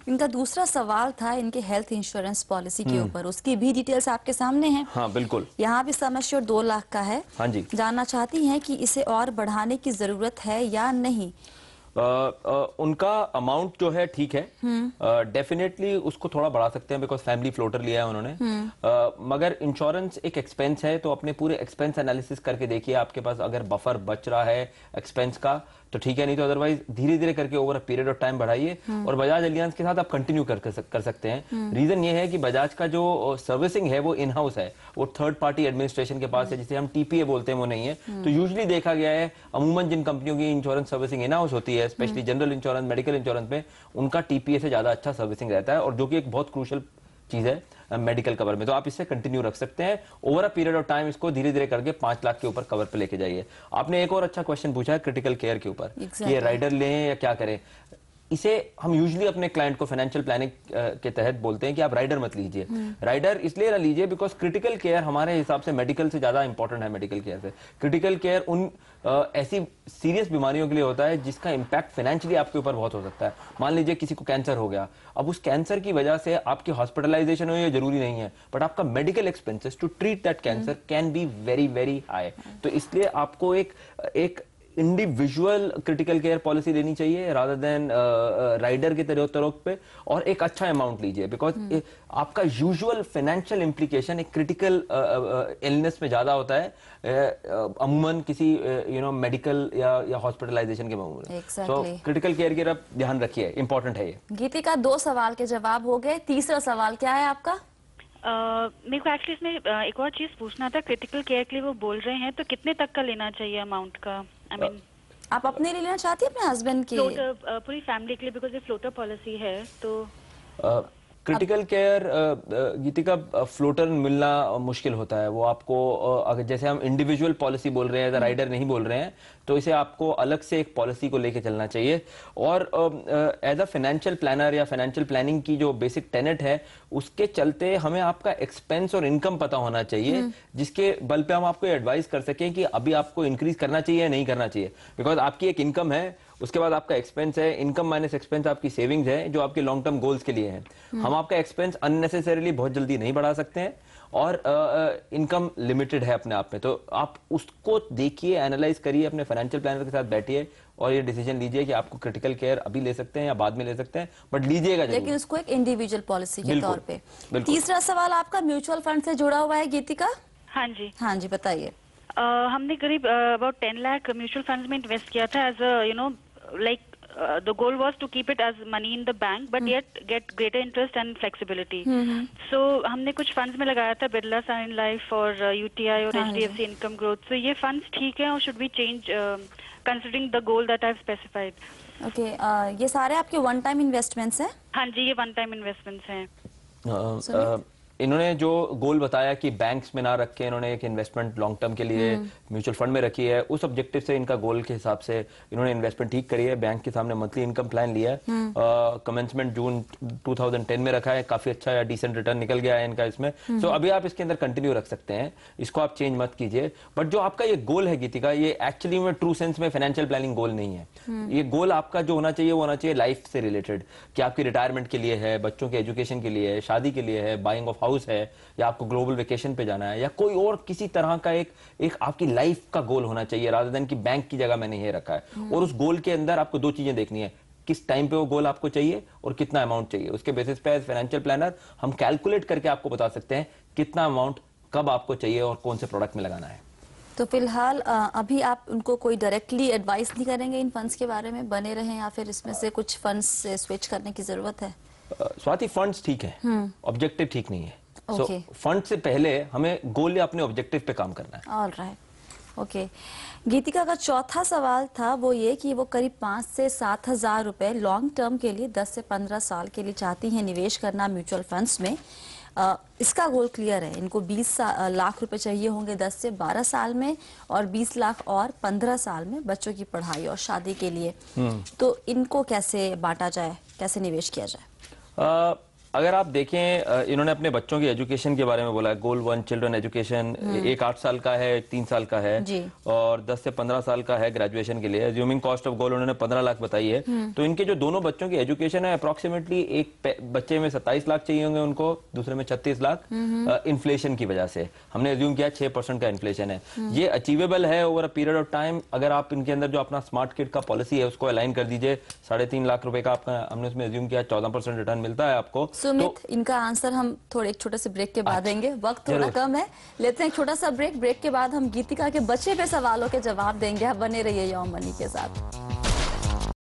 इनका दूसरा सवाल था इनके हेल्थ इंश्योरेंस पॉलिसी के ऊपर, उसकी भी डिटेल्स आपके सामने हैं। हाँ बिल्कुल। यहाँ भी सम एश्योर्ड 2 लाख का है। हाँ जी। जानना चाहती हैं कि इसे और बढ़ाने की जरूरत है या नहीं। उनका अमाउंट जो है ठीक है, डेफिनेटली उसको थोड़ा बढ़ा सकते हैं बिकॉज फैमिली फ्लोटर लिया है उन्होंने। मगर इंश्योरेंस एक एक्सपेंस है, तो अपने पूरे एक्सपेंस एनालिसिस करके देखिए, आपके पास अगर बफर बच रहा है एक्सपेंस का तो ठीक है, नहीं तो अदरवाइज धीरे धीरे करके over a period of time बढ़ाइए। और बजाज एलियांस के साथ आप कंटिन्यू कर सकते हैं। रीजन ये है कि बजाज का जो सर्विसिंग है वो इन हाउस है, वो थर्ड पार्टी एडमिनिस्ट्रेशन के पास है, जिसे हम टीपीए बोलते हैं, वो नहीं है। तो यूजुअली देखा गया है अमूमन जिन कंपनियों की इंश्योरेंस सर्विसिंग इन हाउस होती है, specially general insurance, medical insurance में, उनका टीपीए से ज्यादा अच्छा सर्विसिंग रहता है, और जो कि एक बहुत क्रूशियल चीज है मेडिकल कवर में। तो आप इससे कंटिन्यू रख सकते हैं over a period of time, इसको धीरे धीरे करके 5 लाख के ऊपर कवर पे लेके जाइए। आपने एक और अच्छा क्वेश्चन पूछा है क्रिटिकल केयर के ऊपर, कि ये राइडर लें या क्या करें। इसे हम यूजुअली अपने क्लाइंट को फाइनेंशियल प्लानिंग के तहत बोलते हैं कि आप राइडर मत लीजिए। राइडर इसलिए ना लीजिए बिकॉज क्रिटिकल केयर हमारे हिसाब से मेडिकल से ज्यादा इंपॉर्टेंट है। मेडिकल केयर से क्रिटिकल केयर उन ऐसी सीरियस बीमारियों के लिए होता है जिसका इंपैक्ट फाइनेंशियली आपके ऊपर बहुत हो सकता है। मान लीजिए किसी को कैंसर हो गया, अब उस कैंसर की वजह से आपकी हॉस्पिटलाइजेशन हो, ये जरूरी नहीं है, बट आपका medical expenses to treat that cancer can be very very high. तो इसलिए आपको एक इंडिविजुअल क्रिटिकल केयर पॉलिसी लेनी चाहिए रादर देन राइडर के तरह पे, और एक अच्छा अमाउंट लीजिए बिकॉज आपका यूजुअल फाइनेंशियल इंप्लीकेशन एक क्रिटिकल इलनेस में ज्यादा होता है अमूमन किसी मेडिकल या हॉस्पिटलाइजेशन के मामले में। सो क्रिटिकल केयर की तरफ ध्यान रखिए, इंपॉर्टेंट है ये। गीतिका, 2 सवाल के जवाब हो गए, तीसरा सवाल क्या है आपका? मेरे को एक्चुअली इसमें एक और चीज पूछना था। क्रिटिकल केयर के लिए वो बोल रहे हैं, तो कितने तक का लेना चाहिए अमाउंट का? आई मीन आप अपने लिए लेना चाहती है अपने हस्बैंड के? पूरी फैमिली के लिए, बिकॉज ये फ्लोटर पॉलिसी है। तो क्रिटिकल केयर गीतिका फ्लोटर मिलना मुश्किल होता है। वो आपको अगर जैसे हम इंडिविजुअल पॉलिसी बोल रहे हैं, राइडर नहीं बोल रहे हैं, तो इसे आपको अलग से एक पॉलिसी को लेके चलना चाहिए। और एज अ फाइनेंशियल प्लानर या फाइनेंशियल प्लानिंग की जो बेसिक टेनेट है, उसके चलते हमें आपका एक्सपेंस और इनकम पता होना चाहिए, जिसके बल पे हम आपको एडवाइस कर सकें कि अभी आपको इंक्रीज करना चाहिए या नहीं करना चाहिए। बिकॉज आपकी एक इनकम है, उसके बाद आपका एक्सपेंस है, इनकम माइनस एक्सपेंस आपकी सेविंग्स है जो आपके लॉन्ग टर्म गोल्स के लिए है। हम आपका एक्सपेंस अननेसेसरीली बहुत जल्दी नहीं बढ़ा सकते हैं, और इनकम लिमिटेड है अपने आप में। तो आप उसको देखिए, एनालाइज करिए, अपने फाइनेंशियल प्लानर के साथ बैठिए और ये डिसीजन लीजिए कि आपको क्रिटिकल केयर अभी ले सकते हैं या बाद में ले सकते हैं, बट लीजिएगा जरूर, लेकिन उसको एक इंडिविजुअल पॉलिसी के तौर पे। तीसरा सवाल आपका म्यूचुअल फंड से जुड़ा हुआ है गीतिका। हाँ जी, हाँ जी, बताइए। हमने करीब अबाउट 10 लाख म्यूचुअल फंड्स में इन्वेस्ट किया था as a like the goal was to keep it as money in the bank but yet get greater interest and flexibility. So हमने कुछ फंड्स में लगाया था, बिरला सन लाइफ और UTI और HDFC इनकम ग्रोथ। So ये फंड्स ठीक है, और should we change considering the goal that I've specified? Okay, ये सारे आपके वन टाइम इन्वेस्टमेंट्स हैं? हाँ जी, ये वन टाइम इन्वेस्टमेंट्स हैं। इन्होंने जो गोल बताया कि बैंक्स में ना रख के इन्होंने एक इन्वेस्टमेंट लॉन्ग टर्म के लिए म्यूचुअल फंड में रखी है, उस ऑब्जेक्टिव से इनका गोल के हिसाब से इन्होंने इन्वेस्टमेंट ठीक करी है। बैंक के सामने मंथली इनकम प्लान लिया है, कमेंसमेंट जून 2010 में रखा है, काफी अच्छा या डिसेंट रिटर्न निकल गया है इनका इसमें। सो अभी आप इसके अंदर कंटिन्यू रख सकते हैं, इसको आप चेंज मत कीजिए। बट जो आपका ये गोल है गीतिका, ये एक्चुअली में ट्रू सेंस में फाइनेंशियल प्लानिंग गोल नहीं है। ये गोल आपका जो होना चाहिए वो होना चाहिए लाइफ से रिलेटेड, कि आपकी रिटायरमेंट के लिए है, बच्चों के एजुकेशन के लिए है, शादी के लिए है, बाइंग ऑफ हाउस है, या आपको ग्लोबल वेकेशन पे जाना है, या कोई और किसी तरह का एक आपकी लाइफ का गोल होना चाहिए, रादर देन कि बैंक की जगह मैंने ये रखा है। और उस गोल के अंदर आपको 2 चीजें देखनी है, किस टाइम पे वो गोल आपको चाहिए और कितना अमाउंट चाहिए। उसके बेसिस पे एज फाइनेंशियल प्लानर हम कैलकुलेट करके आपको बता सकते हैं कितना अमाउंट कब आपको चाहिए और कौन से प्रोडक्ट में लगाना है। तो फिलहाल अभी आप उनको कोई डायरेक्टली एडवाइस नहीं करेंगे इन फंड्स के बारे में, बने रहें या फिर इसमें से कुछ फंड्स से स्विच करने की जरूरत है? स्वाति, फंड्स ठीक है, ऑब्जेक्टिव ठीक नहीं है। फंड से पहले हमें गोल या अपने ऑब्जेक्टिव पे काम करना है। All right, okay. गीतिका का चौथा सवाल था वो ये कि वो करीब 5 से 7 हजार रुपए लॉन्ग टर्म के लिए 10 से 15 साल के लिए चाहती हैं निवेश करना म्यूचुअल फंड्स में। इसका गोल क्लियर है, इनको 20 लाख रुपए चाहिए होंगे 10 से 12 साल में, और 20 लाख और 15 साल में बच्चों की पढ़ाई और शादी के लिए। तो इनको कैसे बांटा जाए, कैसे निवेश किया जाए? अगर आप देखें, इन्होंने अपने बच्चों की एजुकेशन के बारे में बोला है। गोल 1 चिल्ड्रन एजुकेशन, एक 8 साल का है, एक 3 साल का है जी। और 10 से 15 साल का है ग्रेजुएशन के लिए। एज्यूमिंग कॉस्ट ऑफ गोल उन्होंने 15 लाख बताई है। तो इनके जो दोनों बच्चों की एजुकेशन है, अप्रोक्सीमेटली एक बच्चे में 27 लाख चाहिए होंगे उनको, दूसरे में 36 लाख, इन्फ्लेशन की वजह से। हमने एज्यूम किया 6% का इन्फ्लेशन है। ये अचीवेबल है over a period of time. अगर आप इनके अंदर जो अपना स्मार्ट किड का पॉलिसी है उसको अलाइन कर दीजिए, 3.5 लाख रुपए का आपका, हमने उसमें एज्यूम किया 14% रिटर्न मिलता है आपको। सुमित, इनका आंसर हम थोड़े एक छोटे से ब्रेक के बाद देंगे। वक्त थोड़ा कम है, लेते हैं एक छोटा सा ब्रेक। ब्रेक के बाद हम गीतिका के बचे हुए सवालों के जवाब देंगे। आप बने रहिए यॉम मनी के साथ।